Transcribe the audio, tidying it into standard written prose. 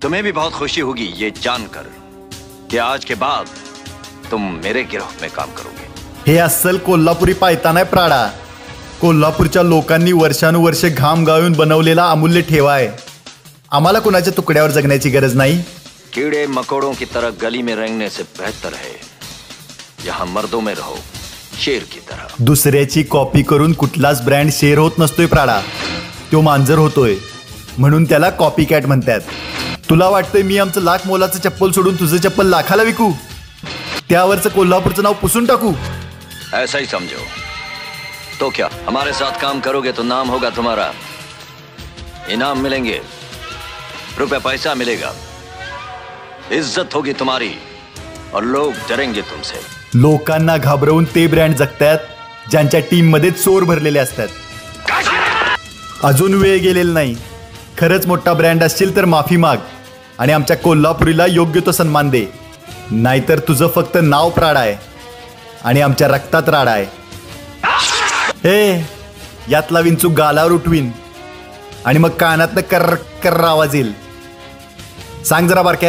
तुम्हें भी बहुत खुशी होगी ये जानकर कि आज के बाद तुम मेरे गिरोह में काम करोगे। हे अस्सल कोल्हापुरी पायतान आहे प्राडा। कोल्हापूरच्या लोकांनी वर्षानुवर्षे घाम गाळून बनवलेला अमूल्य ठेवा आहे। आम्हाला कुणाच्या तुकड्यावर जगण्याची गरज नाही। कीड़े मकोड़ों की तरह गली में रेंगने से बेहतर है यहाँ मर्दों में रहो, शेर की तरह। दुसऱ्याची कॉपी करून कुठलाच ब्रँड शेर होत नसतोय प्राडा, तो मांजर होतोय, म्हणून त्याला कॉपी कॅट म्हणतात। तुला वाटतंय मी आमचं लाख मोलाचं चप्पल सोडून तुझं चप्पल लाखाला विकू, त्यावरचं कोल्हापूरचं नाव पुसून टाकू? ऐसा ही समझो। तो क्या हमारे साथ काम करोगे तो नाम होगा तुम्हारा, इनाम मिलेंगे, रुपया पैसा मिलेगा, इज्जत होगी तुम्हारी और लोग डरेंगे तुमसे। लोकांना घाबरवून ते ब्रँड जगतात ज्यांच्या टीम मध्ये चोर भरलेले असतात। अजून वेळ गेलेला नाही। खरंच मोठा ब्रँड असशील तर माफी माग आणि आमच्या कोल्हापुरीला योग्य तो सन्मान दे, नाहीतर तुझं फक्त नाव प्राडा आहे आणि आमच्या रक्तात राडा आहे। हे यातला विंचू गालावर उठवीन आणि मग कानातनं कर्र कर्र आवाज येईल। सांग जरा बारक्या।